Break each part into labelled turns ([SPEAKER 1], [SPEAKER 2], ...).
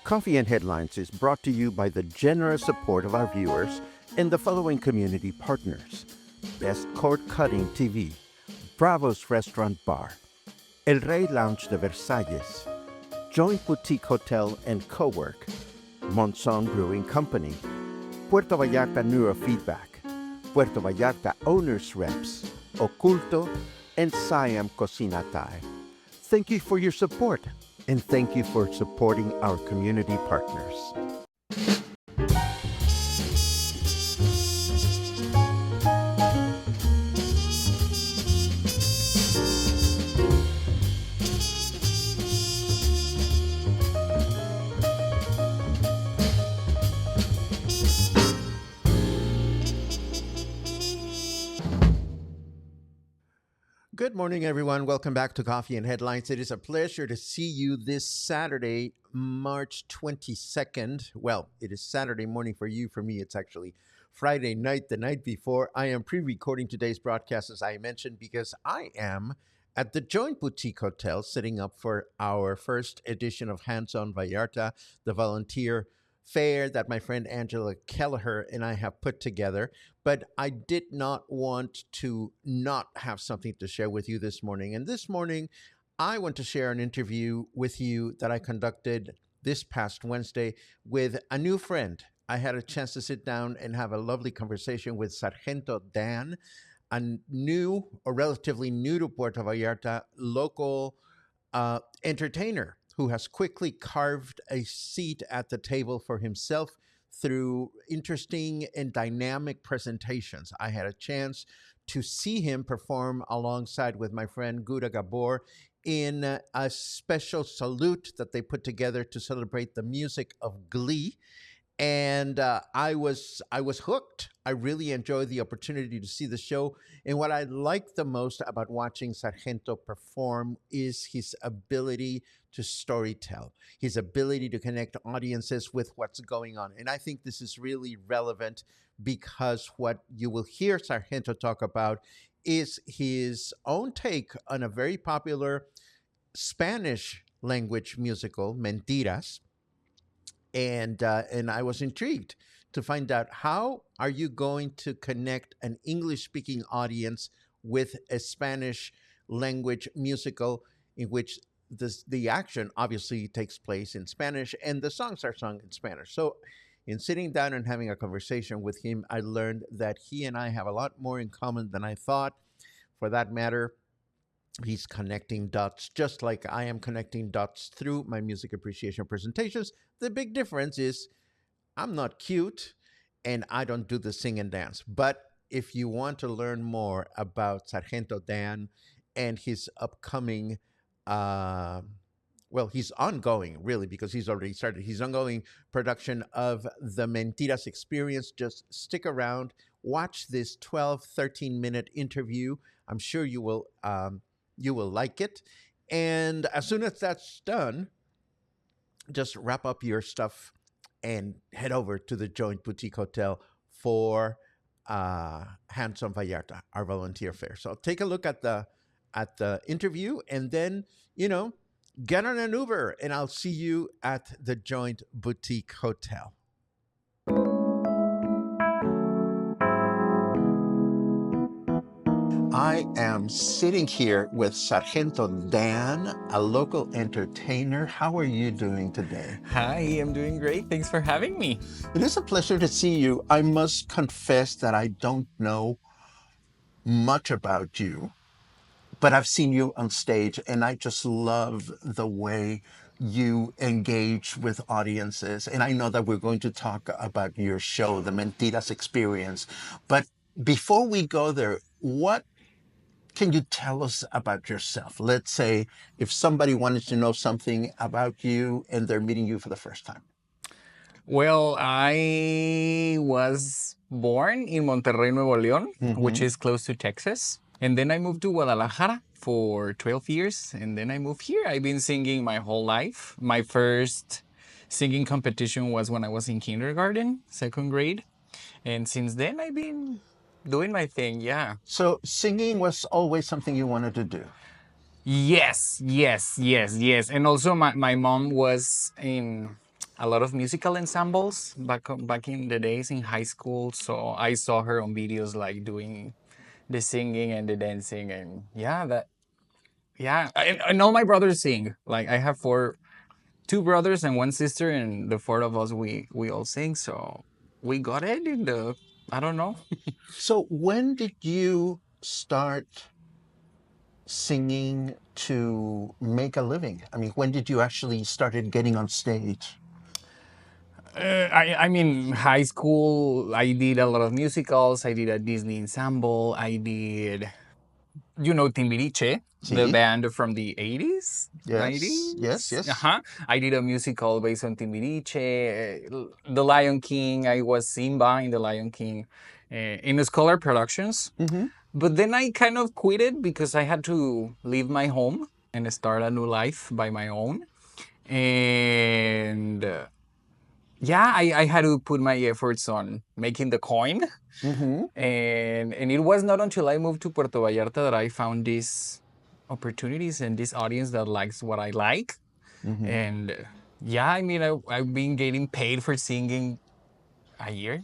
[SPEAKER 1] Coffee and Headlines is brought to you by the generous support of our viewers and the following community partners: Best Cord Cutting TV, Bravo's Restaurant Bar, El Rey Lounge de Versalles, Joint Boutique Hotel and Cowork, Monzon Brewing Company, Puerto Vallarta Neurofeedback, Puerto Vallarta Owners Reps, Oculto, and Siam Cocina Thai. Thank you for your support, and thank you for supporting our community partners. Good morning, everyone. Welcome back to Coffee and Headlines. It is a pleasure to see you this Saturday, March 22nd. Well, it is Saturday morning for you. For me, it's actually Friday night, the night before. I am pre-recording today's broadcast, as I mentioned, because I am at the Joint Boutique Hotel, setting up for our first edition of Hands-On Vallarta, the volunteer fair that my friend Angela Kelleher and I have put together. But I did not want to not have something to share with you this morning. And this morning, I want to share an interview with you that I conducted this past Wednesday with a new friend. I had a chance to sit down and have a lovely conversation with Sargento Dan, a new or relatively new to Puerto Vallarta local entertainer who has quickly carved a seat at the table for himself through interesting and dynamic presentations. I had a chance to see him perform alongside with my friend Guda Gabor in a special salute that they put together to celebrate the music of Glee. And I was hooked. I really enjoyed the opportunity to see the show. And what I like the most about watching Sargento perform is his ability to storytell, his ability to connect audiences with what's going on. And I think this is really relevant because what you will hear Sargento talk about is his own take on a very popular Spanish language musical, Mentiras. And I was intrigued to find out, how are you going to connect an English-speaking audience with a Spanish language musical in which the action obviously takes place in Spanish and the songs are sung in Spanish. So in sitting down and having a conversation with him, I learned that he and I have a lot more in common than I thought. For that matter, he's connecting dots just like I am connecting dots through my music appreciation presentations. The big difference is I'm not cute and I don't do the sing and dance. But if you want to learn more about Sargento Dan and his upcoming, he's ongoing, really, because he's already started his ongoing production of the Mentiras Experience, just stick around, watch this 12, 13-minute interview. I'm sure you will like it. And as soon as that's done, just wrap up your stuff and head over to the Joint Boutique Hotel for Hands-On Vallarta, our volunteer fair. So take a look at the interview and then, get on an Uber and I'll see you at the Joint Boutique Hotel. I am sitting here with Sargento Dan, a local entertainer. How are you doing today?
[SPEAKER 2] Hi, I'm doing great. Thanks for having me.
[SPEAKER 1] It is a pleasure to see you. I must confess that I don't know much about you, but I've seen you on stage and I just love the way you engage with audiences. And I know that we're going to talk about your show, the Mentiras Experience. But before we go there, what can you tell us about yourself? Let's say if somebody wanted to know something about you and they're meeting you for the first time.
[SPEAKER 2] Well, I was born in Monterrey, Nuevo León, which is close to Texas. And then I moved to Guadalajara for 12 years. And then I moved here. I've been singing my whole life. My first singing competition was when I was in kindergarten, second grade. And since then, I've been doing my thing, yeah.
[SPEAKER 1] So singing was always something you wanted to do?
[SPEAKER 2] Yes. And also my mom was in a lot of musical ensembles back in the days in high school. So I saw her on videos like doing the singing and the dancing, and and all my brothers sing. Like I have two brothers and one sister, and the four of us we all sing. So we got it in the I don't know.
[SPEAKER 1] So when did you start singing to make a living? I mean, when did you actually started getting on stage?
[SPEAKER 2] I mean, high school, I did a lot of musicals. I did a Disney ensemble. I did, Timbiriche, the
[SPEAKER 1] See?
[SPEAKER 2] band from the 80s,
[SPEAKER 1] Yes, yes,
[SPEAKER 2] 90s.
[SPEAKER 1] yes.
[SPEAKER 2] Uh-huh. I did a musical based on Timbiriche. The Lion King, I was Simba in The Lion King in the Scholar Productions.
[SPEAKER 1] Mm-hmm.
[SPEAKER 2] But then I kind of quit it because I had to leave my home and start a new life by my own. And I had to put my efforts on making the coin.
[SPEAKER 1] Mm-hmm.
[SPEAKER 2] And it was not until I moved to Puerto Vallarta that I found these opportunities and this audience that likes what I like.
[SPEAKER 1] Mm-hmm.
[SPEAKER 2] And I mean, I've been getting paid for singing a year.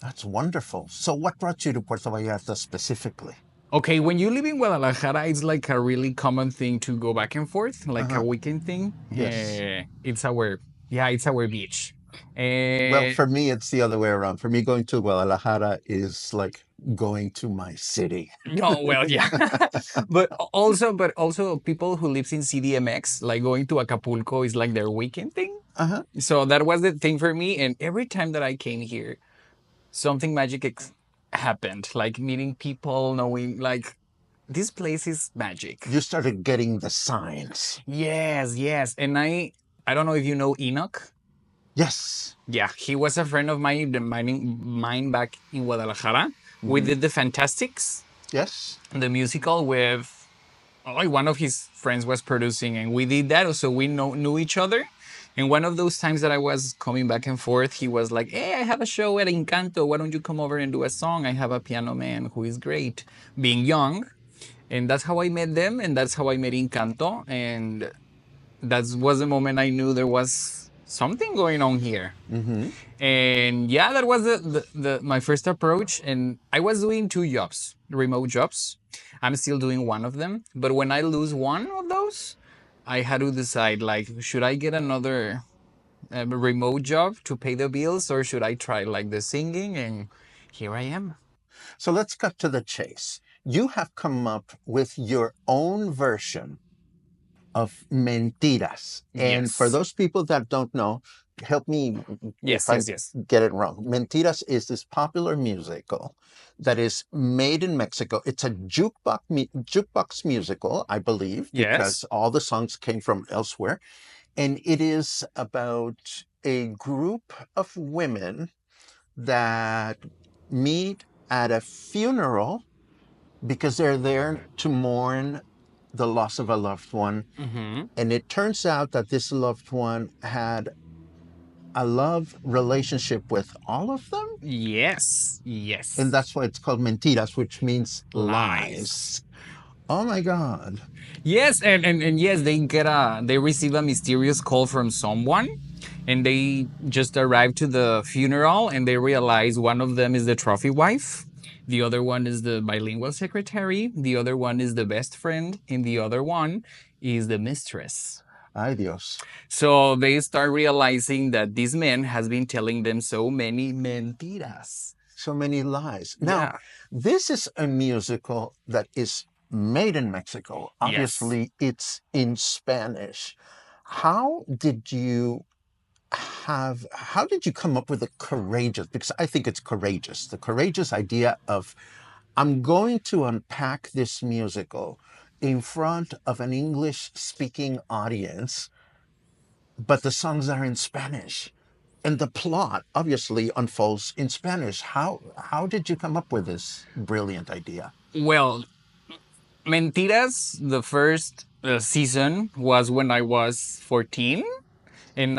[SPEAKER 1] That's wonderful. So what brought you to Puerto Vallarta specifically?
[SPEAKER 2] Okay, when you live in Guadalajara, it's like a really common thing to go back and forth, like a
[SPEAKER 1] Uh-huh.
[SPEAKER 2] weekend thing.
[SPEAKER 1] Yes.
[SPEAKER 2] It's our beach.
[SPEAKER 1] Well,
[SPEAKER 2] Uh,
[SPEAKER 1] for me, it's the other way around. For me, going to Guadalajara is like going to my city.
[SPEAKER 2] Oh well, yeah. but also people who lives in CDMX, like going to Acapulco is like their weekend thing.
[SPEAKER 1] Uh-huh.
[SPEAKER 2] So that was the thing for me. And every time that I came here, something magic happened. Like meeting people, knowing like this place is magic.
[SPEAKER 1] You started getting the signs.
[SPEAKER 2] Yes, yes. And I don't know if you know Enoch.
[SPEAKER 1] Yes.
[SPEAKER 2] Yeah, he was a friend of mine back in Guadalajara. We
[SPEAKER 1] Mm-hmm.
[SPEAKER 2] did the Fantastics,
[SPEAKER 1] Yes.
[SPEAKER 2] the musical with one of his friends was producing, and we did that, so we knew each other. And one of those times that I was coming back and forth, he was like, "Hey, I have a show at Encanto. Why don't you come over and do a song? I have a piano man who is great." Being young, and that's how I met them, and that's how I met Encanto, and that was the moment I knew there was something going on here.
[SPEAKER 1] Mm-hmm.
[SPEAKER 2] And that was my first approach. And I was doing two jobs, remote jobs. I'm still doing one of them. But when I lose one of those, I had to decide, like, should I get another remote job to pay the bills, or should I try like the singing? And here I am.
[SPEAKER 1] So let's cut to the chase. You have come up with your own version of Mentiras. And for
[SPEAKER 2] Yes.
[SPEAKER 1] those people that don't know, help me
[SPEAKER 2] Yes,
[SPEAKER 1] if I
[SPEAKER 2] yes.
[SPEAKER 1] get it wrong. Mentiras is this popular musical that is made in Mexico. It's a jukebox musical, I believe, because
[SPEAKER 2] Yes.
[SPEAKER 1] all the songs came from elsewhere. And it is about a group of women that meet at a funeral because they're there to mourn the loss of a loved one.
[SPEAKER 2] Mm-hmm.
[SPEAKER 1] And it turns out that this loved one had a love relationship with all of them.
[SPEAKER 2] Yes. Yes.
[SPEAKER 1] And that's why it's called Mentiras, which means
[SPEAKER 2] Lies.
[SPEAKER 1] lies. Oh my God.
[SPEAKER 2] Yes, and yes, they receive a mysterious call from someone, and they just arrive to the funeral, and they realize one of them is the trophy wife, the other one is the bilingual secretary, the other one is the best friend, and the other one is the mistress.
[SPEAKER 1] Ay Dios.
[SPEAKER 2] So they start realizing that this man has been telling them so many mentiras.
[SPEAKER 1] So many lies. Now,
[SPEAKER 2] Yeah.
[SPEAKER 1] this is a musical that is made in Mexico. Obviously, it's in Spanish. How did you come up with because I think it's courageous, the courageous idea of, I'm going to unpack this musical in front of an English speaking audience, but the songs are in Spanish and the plot obviously unfolds in Spanish. How did you come up with this brilliant idea?
[SPEAKER 2] Well, Mentiras, the first season was when I was 14, and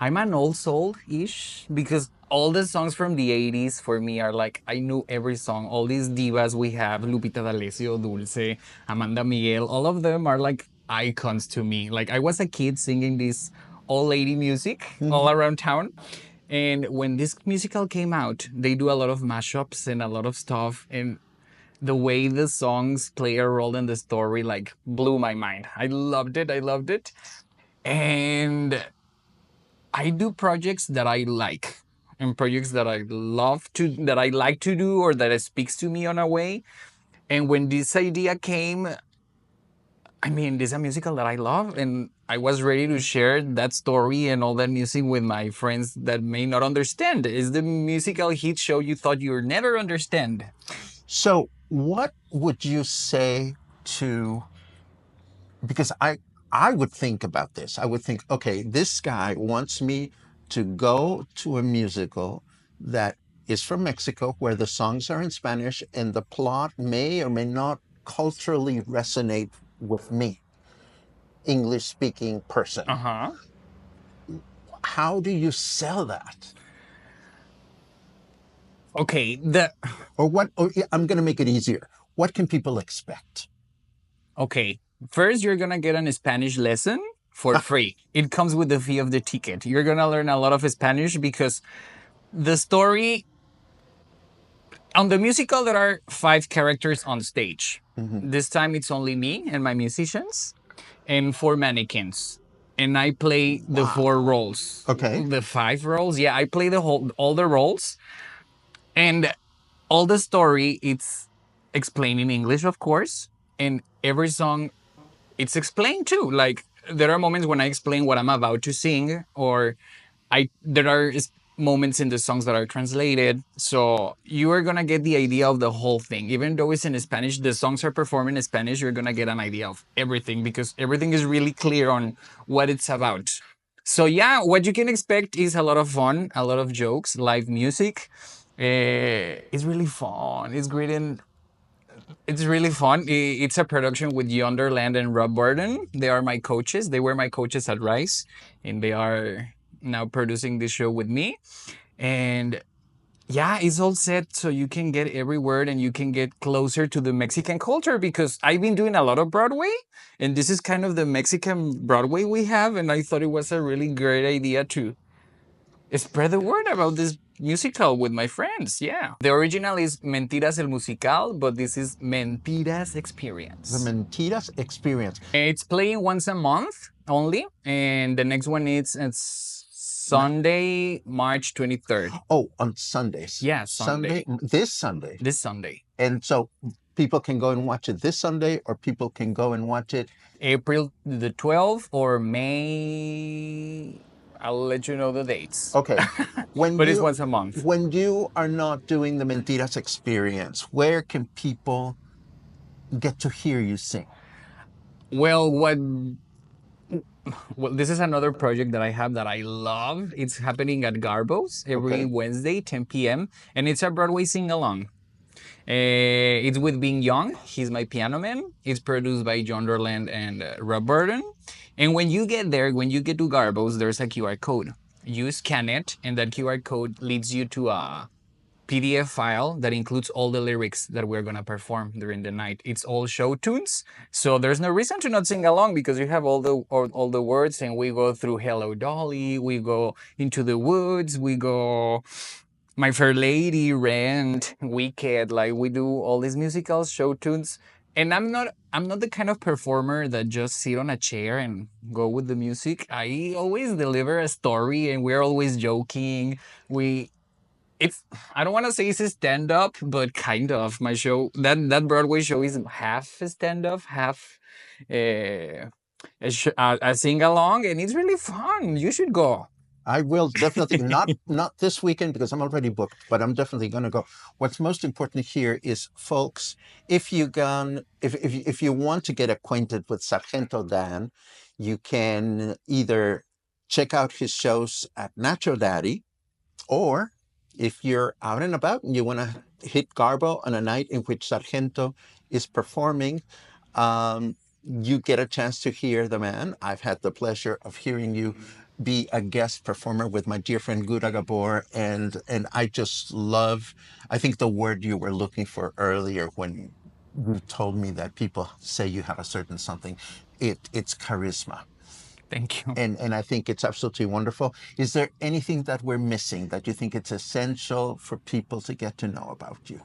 [SPEAKER 2] I'm an old soul ish because all the songs from the 80s for me are like, I knew every song. All these divas we have, Lupita D'Alessio, Dulce, Amanda Miguel, all of them are like icons to me. Like I was a kid singing these all lady music all around town. And when this musical came out, they do a lot of mashups and a lot of stuff. And the way the songs play a role in the story like blew my mind. I loved it. I loved it. And I do projects that I like and projects that I that I like to do or that it speaks to me on a way. And when this idea came, I mean, this is a musical that I love, and I was ready to share that story and all that music with my friends that may not understand. Is the musical hit show you thought you'd never understand?
[SPEAKER 1] So, what would you say to, because I would think about this. I would think, okay, this guy wants me to go to a musical that is from Mexico where the songs are in Spanish and the plot may or may not culturally resonate with me, English speaking person.
[SPEAKER 2] Uh-huh.
[SPEAKER 1] How do you sell that?
[SPEAKER 2] Okay,
[SPEAKER 1] Or what, or I'm going to make it easier. What can people expect?
[SPEAKER 2] okay. First, you're gonna get a Spanish lesson for free. It comes with the fee of the ticket. You're gonna learn a lot of Spanish because the story on the musical there are 5 characters on stage. This time it's only me and my musicians and 4 mannequins. And I play the 4 roles.
[SPEAKER 1] Okay.
[SPEAKER 2] The 5 roles. Yeah, I play all the roles. And all the story it's explained in English, of course. And every song it's explained too. Like there are moments when I explain what I'm about to sing, or there are moments in the songs that are translated. So you are gonna get the idea of the whole thing. Even though it's in Spanish, the songs are performed in Spanish, you're gonna get an idea of everything because everything is really clear on what it's about. So yeah, what you can expect is a lot of fun, a lot of jokes, live music. It's really fun. It's great and it's really fun. It's a production with Yonderland and Rob Burden. They are my coaches. They were my coaches at Rice, and they are now producing this show with me. And yeah, it's all set so you can get every word and you can get closer to the Mexican culture because I've been doing a lot of Broadway, and this is kind of the Mexican Broadway we have. And I thought it was a really great idea to spread the word about this musical with my friends. Yeah. The original is Mentiras el Musical, but this is Mentiras Experience.
[SPEAKER 1] The Mentiras Experience.
[SPEAKER 2] It's playing once a month only, and the next one is Sunday, March 23rd.
[SPEAKER 1] Oh, on Sundays.
[SPEAKER 2] Yeah, Sunday.
[SPEAKER 1] This Sunday.
[SPEAKER 2] This Sunday.
[SPEAKER 1] And so people can go and watch it this Sunday, or people can go and watch it
[SPEAKER 2] April the 12th or May. I'll let you know the dates.
[SPEAKER 1] Okay.
[SPEAKER 2] But it's once a month.
[SPEAKER 1] When you are not doing the Mentiras Experience, where can people get to hear you sing?
[SPEAKER 2] Well, this is another project that I have that I love. It's happening at Garbo's every Wednesday, 10 p.m. And it's a Broadway sing-along. It's with Bing Young. He's my piano man. It's produced by John Dorland and Rob Burden. And when you get there, when you get to Garbo's, there's a QR code. You scan it, and that QR code leads you to a PDF file that includes all the lyrics that we're gonna perform during the night. It's all show tunes, so there's no reason to not sing along because you have all the words, and we go through Hello Dolly, we go into the woods, we go My Fair Lady, Rent, Wicked, like we do all these musicals, show tunes. And I'm not the kind of performer that just sit on a chair and go with the music. I always deliver a story and we're always joking. I don't want to say it's a stand-up, but kind of. My show, that Broadway show is half a stand-up, half a sing-along, and it's really fun. You should go.
[SPEAKER 1] I will definitely, not this weekend because I'm already booked, but I'm definitely going to go. What's most important here is, folks, if you want to get acquainted with Sargento Dan, you can either check out his shows at Nacho Daddy, or if you're out and about and you want to hit Garbo on a night in which Sargento is performing, you get a chance to hear the man. I've had the pleasure of hearing you be a guest performer with my dear friend Gura Gabor, and I just love, I think the word you were looking for earlier when you told me that people say you have a certain something, it's charisma.
[SPEAKER 2] Thank you.
[SPEAKER 1] And I think it's absolutely wonderful. Is there anything that we're missing that you think it's essential for people to get to know about you?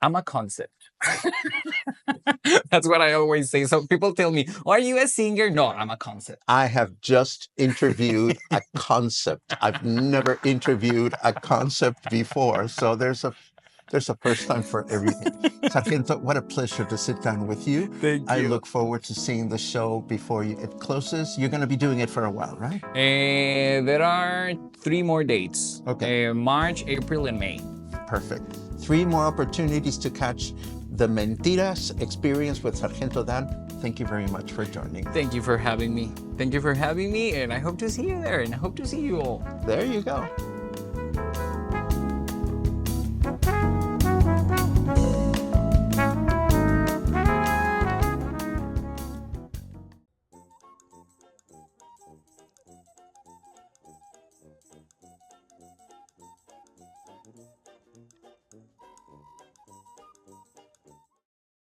[SPEAKER 2] I'm a concept. That's what I always say. So people tell me, are you a singer? No, I'm a concept.
[SPEAKER 1] I have just interviewed a concept. I've never interviewed a concept before. So there's a first time for everything. Sargento, what a pleasure to sit down with you.
[SPEAKER 2] Thank you.
[SPEAKER 1] I look forward to seeing the show before it closes. You're going to be doing it for a while, right?
[SPEAKER 2] There are 3 more dates.
[SPEAKER 1] Okay.
[SPEAKER 2] March, April, and May.
[SPEAKER 1] Perfect. 3 more opportunities to catch the Mentiras Experience with Sargento Dan. Thank you very much for joining.
[SPEAKER 2] Thank you for having me. Thank you for having me, and I hope to see you there, and I hope to see you all.
[SPEAKER 1] There you go.